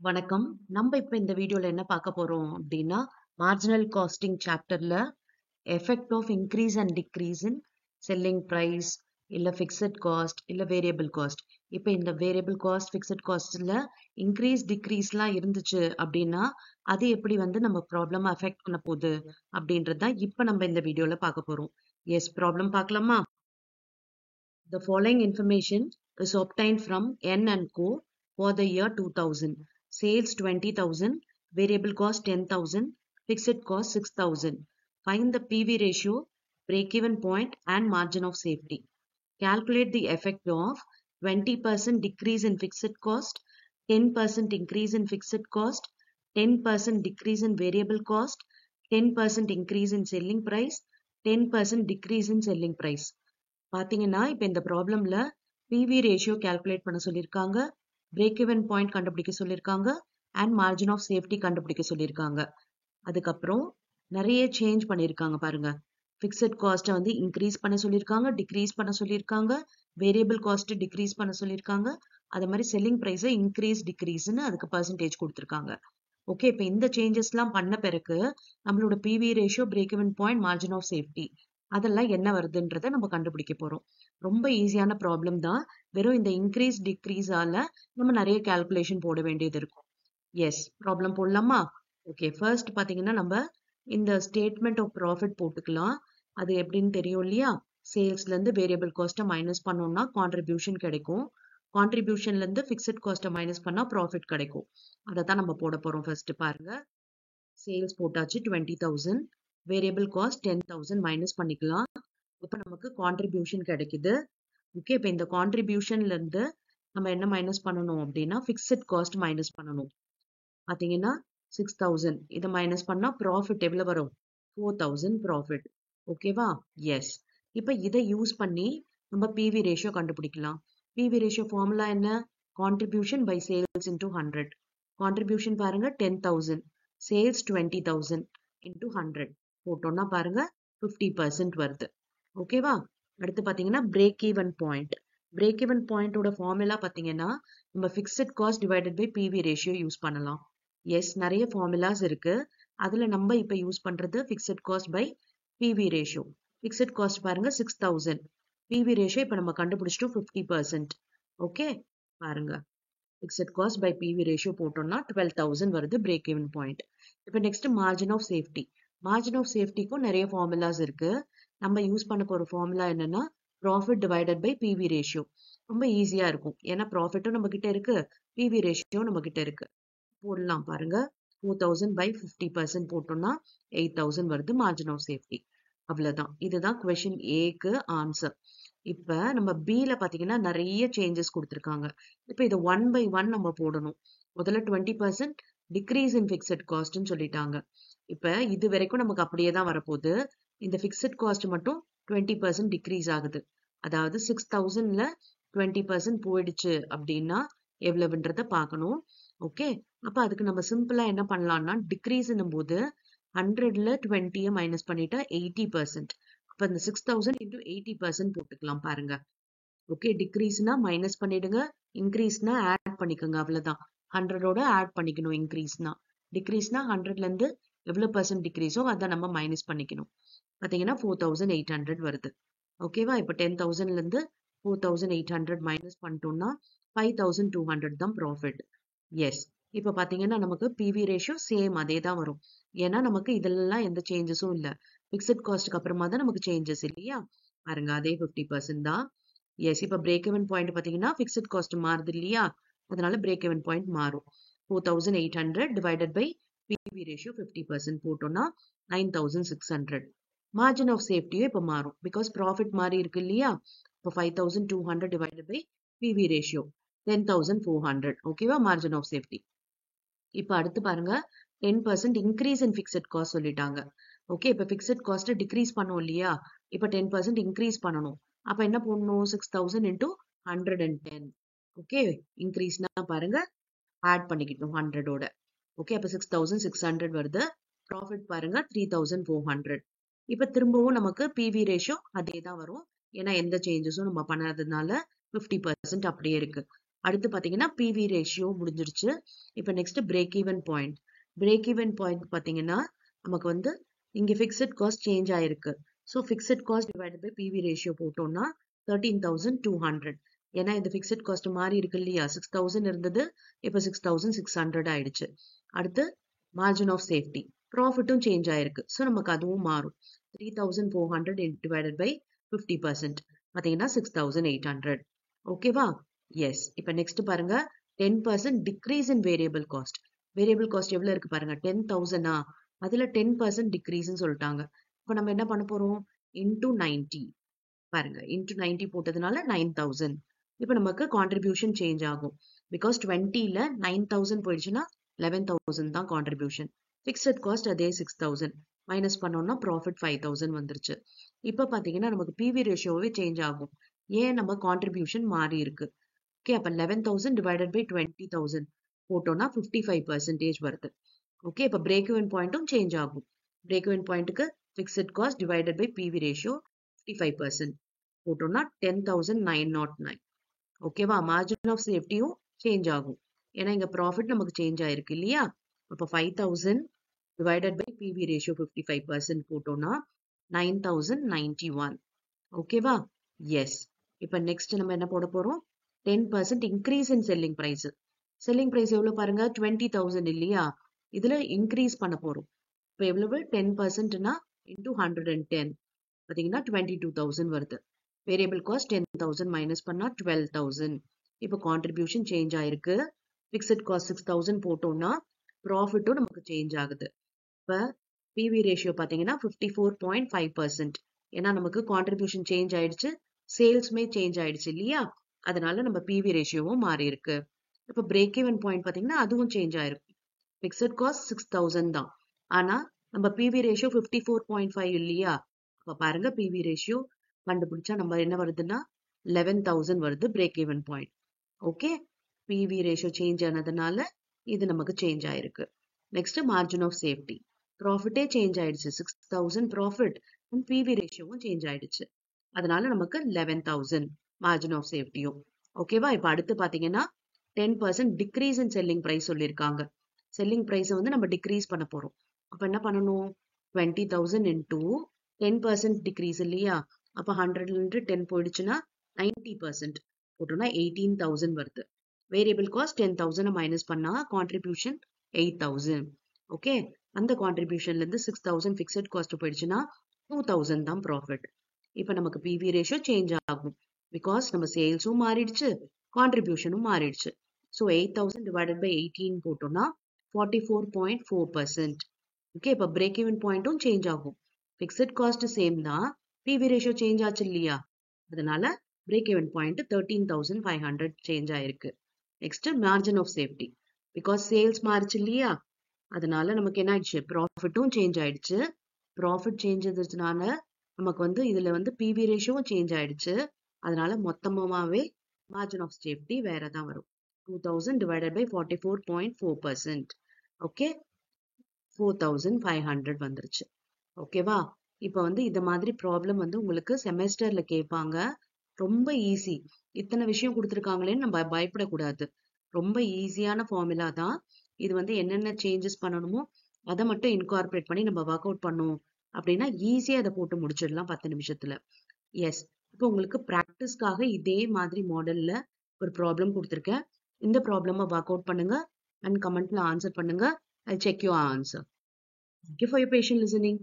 வணக்கம். நம்ம இப்ப இந்த வீடியோல என்ன பார்க்க போறோம் அப்படின்னா, மார்ஜினல் காஸ்டிங் சாப்டர்ல effect of increase and decrease in selling price, இல்ல ஃபிக்ஸட் காஸ்ட், இல்ல வேரியபிள் காஸ்ட். இப்ப இந்த வேரியபிள் காஸ்ட், ஃபிக்ஸட் காஸ்ட்ல இன்க்ரீஸ் டிக்ரீஸ்லாம் இருந்துச்சு அப்படின்னா, அது எப்படி நம்ம ப்ராப்ளம் அஃபெக்ட் பண்ண போகுது அப்படின்றது தான் இப்ப நம்ம இந்த வீடியோல பார்க்க போறோம். எஸ், ப்ராப்ளம் பார்க்கலாமா? The following information is obtained from N and Co. for the year 2000. Sales 20,000, variable cost 10,000, fixed cost 6,000. Find the PV ratio, break-even point and margin of safety. Calculate the effect of 20% decrease in fixed cost, 10% increase in fixed cost, 10% decrease in variable cost, 10% increase in selling price, 10% decrease in selling price. பாத்தீங்கன்னா இப்ப இந்த ப்ராப்ளம்ல PV ratio calculate பண்ண சொல்லியிருக்காங்க, break even point கண்டுபிடிக்க சொல்லியிருக்காங்க, and margin of safety கண்டுபிடிக்க சொல்லியிருக்காங்க. அதுக்கப்புறம் நிறைய சேஞ்ச் பண்ணியிருக்காங்க பாருங்க. ஃபிக்ஸட் காஸ்ட்டை இன்க்ரீஸ் பண்ண சொல்லியிருக்காங்க, டிக்ரீஸ் பண்ண சொல்லியிருக்காங்க, வேரியபிள் காஸ்ட் டிக்ரீஸ் பண்ண சொல்லியிருக்காங்க, அது மாதிரி செல்லிங் ப்ரைஸை இன்க்ரீஸ் டிக்ரீஸ்னு அதுக்கு பர்சன்டேஜ் கொடுத்துருக்காங்க. ஓகே, இப்ப இந்த சேஞ்சஸ் எல்லாம் பண்ண பிறகு நம்மளோட PV ratio, break even point, margin of safety அதெல்லாம் என்ன வருதுன்றத நம்ம கண்டுபிடிக்க போறோம். ரொம்ப ஈஸியான ப்ராப்ளம் தான். வெறும் இந்த இன்க்ரீஸ் டிக்ரீஸால நம்ம நிறைய கால்குலேஷன் போட வேண்டியது இருக்கும். எஸ், ப்ராப்ளம் போடலாமா? ஓகே, ஃபர்ஸ்ட் பாத்தீங்கன்னா நம்ம இந்த ஸ்டேட்மெண்ட் ஆஃப் ப்ராஃபிட் போட்டுக்கலாம். அது எப்படின்னு தெரியும் இல்லையா? சேல்ஸ்ல இருந்து வேரியபிள் காஸ்ட்டை மைனஸ் பண்ணோம்னா கான்ட்ரிபியூஷன் கிடைக்கும். கான்ட்ரிபியூஷன்ல இருந்து ஃபிக்ஸட் காஸ்ட்டை மைனஸ் பண்ணா ப்ராஃபிட் கிடைக்கும். அதை தான் நம்ம போட போறோம். ஃபர்ஸ்ட் பாருங்க, சேல்ஸ் போட்டாச்சு 20,000, வேரியபிள் காஸ்ட் 10,000 மைனஸ் பண்ணிக்கலாம். இப்ப நமக்கு கான்ட்ரிபியூஷன் கிடைக்குது. ஓகே, இப்ப இந்த கான்ட்ரிபியூஷன்ல இருந்து நம்ம என்ன மைனஸ் பண்ணணும் அப்படின்னா ஃபிக்ஸட் காஸ்ட் மைனஸ் பண்ணணும். பாத்தீங்கன்னா 6,000 இதை மைனஸ் பண்ணா ப்ராஃபிட் எவ்வளவு வரும்? 4,000 ப்ராஃபிட். ஓகேவா? எஸ். இப்ப இதை யூஸ் பண்ணி நம்ம பிவி ரேஷியோ கண்டுபிடிக்கலாம். பிவி ரேஷியோ ஃபார்முலா என்ன? Contribution by sales into 100. Contribution பாருங்க 10,000, சேல்ஸ் 20,000 இன்டூ 100 போட்டோம்னா பாருங்க 50% வருது. ஓகேவா? அடுத்து பாத்தீங்கன்னா break even point. Break even பாயிண்டோட ஃபார்முலா பாத்தீங்கன்னா நம்ம fixed cost divided by PV ratio use பண்ணலாம். எஸ், நிறைய ஃபார்முலாஸ் இருக்கு. அதுல நம்ம இப்ப யூஸ் பண்றது fixed cost by PV ratio. Fixed cost பாருங்க 6,000, பிவி ரேஷியோ இப்ப நம்ம கண்டுபிடிச்சிட்டோம் 50%. ஓகே, பாருங்க fixed cost by PV ratio போட்டோம்னா 12,000 வருது பிரேக் ஈவன் பாயிண்ட். இப்ப next margin of safety. Margin of சேஃப்டிக்கும் நிறைய ஃபார்முலாஸ் இருக்கு. நம்ம யூஸ் பண்ண போற ஃபார்முலா என்னன்னா profit divided by PV ratio. ரொம்ப ஈஸியா இருக்கும். ஏன்னா ப்ராஃபிட்டும் நம்ம கிட்ட இருக்கு, பிவி ரேஷியோ நம்ம கிட்ட இருக்கு. போடலாம் பாருங்க. 4,000 பை 50% போட்டோம்னா 8,000 வருது மார்ஜின் ஆஃப் சேஃப்டி. அவ்வளவுதான். இதுதான் கொஸ்டின் ஏக்கு ஆன்சர். இப்ப நம்ம பில பாத்தீங்கன்னா நிறைய சேஞ்சஸ் கொடுத்திருக்காங்க. இப்ப இதை 1 by 1 நம்ம போடணும். முதல்ல 20% டிக்ரீஸ் இன் ஃபிக்ஸட் காஸ்ட்னு சொல்லிட்டாங்க. இப்ப இது வரைக்கும் நமக்கு அப்படியே தான் வரப்போகுது. இந்த ஃபிக்ஸட் காஸ்ட் மட்டும் 20% டிக்ரீஸ் ஆகுது. அதாவது 6,000ல 20% போயிடுச்சு அப்படின்னா எவ்வளவுன்றத பார்க்கணும். ஓகே, அப்ப அதுக்கு நம்ம சிம்பிளா என்ன பண்ணலாம்னா டிக்ரீஸ்னும் போது 100ல 20 மைனஸ் பண்ணிட்டா 80%. அப்ப இந்த 6,000 into 80% போட்டுக்கலாம் பாருங்க. ஓகே, டிக்ரீஸ்னா மைனஸ் பண்ணிடுங்க, இன்க்ரீஸ்னா ஆட் பண்ணிக்கோங்க. அவ்வளவுதான். 100ஓட ஆட் பண்ணிக்கணும். இன்க்ரீஸ்னா, டிக்ரீஸ்னா 100ல இருந்து எவ்வளவு பர்சன்ட் டிக்ரீஸோ அதை நம்ம மைனஸ் பண்ணிக்கணும். பாத்தீங்கன்னா 4,800 வருது. ஓகேவா? இப்ப 10,000ல இருந்து 4,800 மைனஸ் பண்ணிட்டோம்னா 5,200 தான் ப்ராஃபிட். எஸ். இப்ப பாத்தீங்கன்னா நமக்கு பிவி ரேஷியோ சேம் அதே தான் வரும். ஏன்னா நமக்கு இதெல்லாம் எந்த சேஞ்சஸும் இல்ல. பிக்சட் காஸ்ட்க்கு அப்புறமா தான் நமக்கு சேஞ்சஸ் இல்லையா? பாருங்க, அதே 50% தான். எஸ். இப்ப பிரேக் ஈவன் பாயிண்ட் பாத்தீங்கன்னா பிக்சட் காஸ்ட் மாறுது இல்லையா? அதனால பிரேக் ஈவன் பாயிண்ட் மாறும். 4,800 டிவைடட் பை பிவி ரேஷியோ 50% போட்டோம்னா 9,600. மார்ஜின் ஆஃப் சேஃப்டியும் இப்ப மாறும். பிகாஸ் ப்ராஃபிட் மாறி இருக்கு இல்லையா? இப்போ 5,200 டிவைடட் பை பிவி ரேஷியோ 10,400. ஓகேவா? Margin of safety. இப்ப அடுத்து பாருங்க, 10% இன்க்ரீஸ் இன் ஃபிக்ஸட் காஸ்ட் சொல்லிட்டாங்க. ஓகே, இப்ப ஃபிக்ஸட் காஸ்ட் டிக்ரீஸ் பண்ணோம் இல்லையா? இப்ப 10% இன்க்ரீஸ் பண்ணணும். அப்ப என்ன போடணும்? 6,000 into 110. ஓகே, இன்க்ரீஸ்னா பாருங்க ஆட் பண்ணிக்கிட்டோம் 100ஓட. ஓகே, அப்ப 6,600 வருது. ப்ராஃபிட் பாருங்க 3,400. இப்ப திரும்பவும் நமக்கு பிவி ரேஷியோ அதே தான் வரும். ஏன்னா எந்த சேஞ்சஸும் நம்ம பண்ணாததுனால 50% அப்படியே இருக்கு. அடுத்து பாத்தீங்கன்னா பிவி ரேஷியோ முடிஞ்சிருச்சு. இப்ப next break even point. Break even point பாத்தீங்கன்னா நமக்கு வந்து இங்க பிக்சட் காஸ்ட் சேஞ்ச் ஆயிருக்கு. So fixed cost divided by PV ratio போட்டோம்னா 13,200. ஏன்னா இந்த பிக்சட் காஸ்ட் மாறி இருக்கு இல்லையா, 6,000 இருந்தது, இப்ப 6,600 ஆயிடுச்சு. அடுத்து மார்ஜின் ஆஃப் சேஃப்டி, ப்ராஃபிட்டும் சேஞ்ச் ஆயிருக்கு. ஸோ நமக்கு அதுவும் மாறும். 3,400 டிவைடட் பை 50% பாத்தீங்கன்னா 6,800. ஓகேவா? எஸ். இப்ப நெக்ஸ்ட் பாருங்க, 10% decrease in variable cost. Variable cost எவ்வளவு இருக்கு பாருங்க, 10,000. அதுல 10% டிக்ரீஸ்ன்னு சொல்லிட்டாங்க. இப்ப நம்ம என்ன பண்ண போறோம், இன்டூ 90. பாருங்க, இன்டூ 90 போட்டதுனால 9,000. இப்ப நமக்கு கான்ட்ரிபியூஷன் சேஞ்ச் ஆகும். பிகாஸ் 20ல 9,000 போயிடுச்சுன்னா 11,000 தான் கான்ட்ரிபியூஷன். பிக்சட் காஸ்ட் அதே 6,000 மைனஸ் பண்ணோம்னா ப்ராஃபிட் 5,000 வந்துருச்சு. இப்ப பாத்தீங்கன்னா நமக்கு பிவி ரேஷியோவே சேஞ்ச் ஆகும். ஏன், நம்ம கான்ட்ரிபியூஷன் மாறி இருக்கு. ஓகே, அப்ப 11,000 டிவைடட் பை 20,000 போட்டோம்னா 55% வருது. ஓகே, இப்ப பிரேக் ஈவன் பாயிண்ட்டும் சேஞ்ச் ஆகும். பிரேக் ஈவன் பாயிண்ட்டுக்கு fixed cost divided by PV ratio 55% போட்டோம்னா 10,909. ஓகேவா? மார்ஜின் ஆஃப் சேஃப்டியும் சேஞ்ச் ஆகும். ஏன்னா இங்க ப்ராஃபிட் நமக்கு சேஞ்ச் ஆயிருக்கு இல்லையா. அப்ப 5,000 டிவைடட் பை பிவி ரேஷியோ 55% போட்டோம்னா 9,091. ஓகேவா? எஸ். இப்ப நெக்ஸ்ட் நம்ம என்ன போட போறோம், 10% increase in selling price. Selling price எவ்வளவு பாருங்க, 20,000 இல்லையா, இதுல இன்க்ரீஸ் பண்ண போறோம். இப்ப எவ்வளவு, 10%னா இன்டூ 110 பாத்தீங்கன்னா 22,000 வருது. வேரியபிள் காஸ்ட் 10,000 மைனஸ் பண்ணா 12,000. இப்ப கான்ட்ரிபியூஷன் சேஞ்ச் ஆயிருக்கு. பிக்சட் காஸ்ட் 6,000 போட்டோம்னா ப்ராஃபிட்டும் நமக்கு சேஞ்ச் ஆகுது. இப்ப பிவி ரேஷியோ பாத்தீங்கன்னா 54.5%. ஏன்னா நமக்கு கான்ட்ரிபியூஷன் சேஞ்ச் ஆயிடுச்சு, சேல்ஸ்மே சேஞ்ச் ஆயிடுச்சு இல்லையா, அதனால நம்ம பிவி ரேஷியோவும் மாறி இருக்கு. இப்ப பிரேக் ஈவன் பாயிண்ட் பாத்தீங்கன்னா அதுவும் சேஞ்ச் ஆயிருக்கு. பிக்சட் காஸ்ட் 6,000 தான், ஆனா நம்ம பிவி ரேஷியோ 54.5 இல்லையா. அப்ப பாருங்க, பிவி ரேஷியோ கண்டுபிடிச்சா நம்ம என்ன வருதுன்னா 11,000 வருது break even point. Okay, PV ratio change ஆனதுனால இது நமக்கு சேஞ்ச் ஆயிருக்கு. நெக்ஸ்ட் மார்ஜின் ஆஃப் சேஃப்டி, ப்ராஃபிட்டே சேஞ்ச் ஆயிடுச்சு, 6,000 ப்ராஃபிட் அண்ட் பிவி ரேஷியோவும் சேஞ்ச் ஆயிடுச்சு. அதனால நமக்கு 11,000 மார்ஜின் ஆஃப் சேஃப்டியும். ஓகேவா? இப்ப அடுத்து பாத்தீங்கன்னா 10% டிக்ரீஸ் இன் செல்லிங் பிரைஸ் சொல்லியிருக்காங்க. செல்லிங் பிரைஸ் வந்து நம்ம டிக்ரீஸ் பண்ண போறோம். அப்ப என்ன பண்ணணும், 20,000 இன்டூ 10% டிக்ரீஸ் இல்லையா, அப்ப 100ல இருந்து 10 போயிடுச்சுன்னா 90% போட்டோம்னா 18,000 வருது. வேரியபிள் காஸ்ட் 10,000 மைனஸ் பண்ணா கான்ட்ரிபியூஷன் 8,000. ஓகே, அந்த கான்ட்ரிபியூஷன்ல இருந்து 6,000 பிக்சட் காஸ்ட் போயிடுச்சுன்னா 2,000 தான் ப்ராஃபிட். இப்ப நமக்கு பிவி ரேஷியோ சேஞ்ச் ஆகும். பிகாஸ் நம்ம சேல்ஸும் மாறிடுச்சு, கான்ட்ரிபியூஷனும் மாறிடுச்சு. ஸோ 8,000 டிவைடட் பை 18 போட்டோம்னா 44.4%. ஓகே, இப்ப பிரேக் ஈவன் பாயிண்ட்டும் சேஞ்ச் ஆகும். பிக்சட் காஸ்ட் சேம் தான், பிவி ரேஷியோ சேஞ்ச் ஆச்சு இல்லையா, அதனால பிரேக் ஈவன் பாயிண்ட் 13,500 சேஞ்ச் ஆயிருக்கு. Next margin of safety, because sales மாறிச்சு இல்லையா, அதனால நமக்கு என்ன ஆயிடுச்சு, ப்ராஃபிட்டும் சேஞ்ச் ஆயிடுச்சு. ப்ராஃபிட் சேஞ்ச் ஆனதுனால நமக்கு வந்து இதுல வந்து பிவி ரேஷியோவும் சேஞ்ச் ஆயிடுச்சு. அதனால மொத்தமாவே மார்ஜின் ஆஃப் சேஃப்டி வேற தான் வரும். 2,000 divided by 44.4%. ஓகே, 4,500 வந்துருச்சு. ஓகேவா? இப்ப வந்து இந்த மாதிரி ப்ராப்ளம் வந்து உங்களுக்கு செமஸ்டர்ல கேட்பாங்க. ரொம்ப ஈஸி. இத்தனை விஷயம் கொடுத்துருக்காங்களேன்னு நம்ம பயப்படக்கூடாது. ரொம்ப ஈஸியான ஃபார்முலா தான் இது. வந்து என்னென்ன சேஞ்சஸ் பண்ணணுமோ அதை மட்டும் இன்கார்பரேட் பண்ணி நம்ம ஒர்க் அவுட் பண்ணோம் அப்படின்னா ஈஸியா அதை போட்டு முடிச்சிடலாம் 10 நிமிஷத்துல. எஸ். இப்போ உங்களுக்கு பிராக்டிஸ்க்காக இதே மாதிரி மாடல்ல ஒரு ப்ராப்ளம் கொடுத்துருக்கேன். இந்த ப்ராப்ளமை ஒர்க் அவுட் பண்ணுங்க அண்ட் கமெண்ட்ல ஆன்சர் பண்ணுங்க. I'll check your answer. Thank you for your patient listening.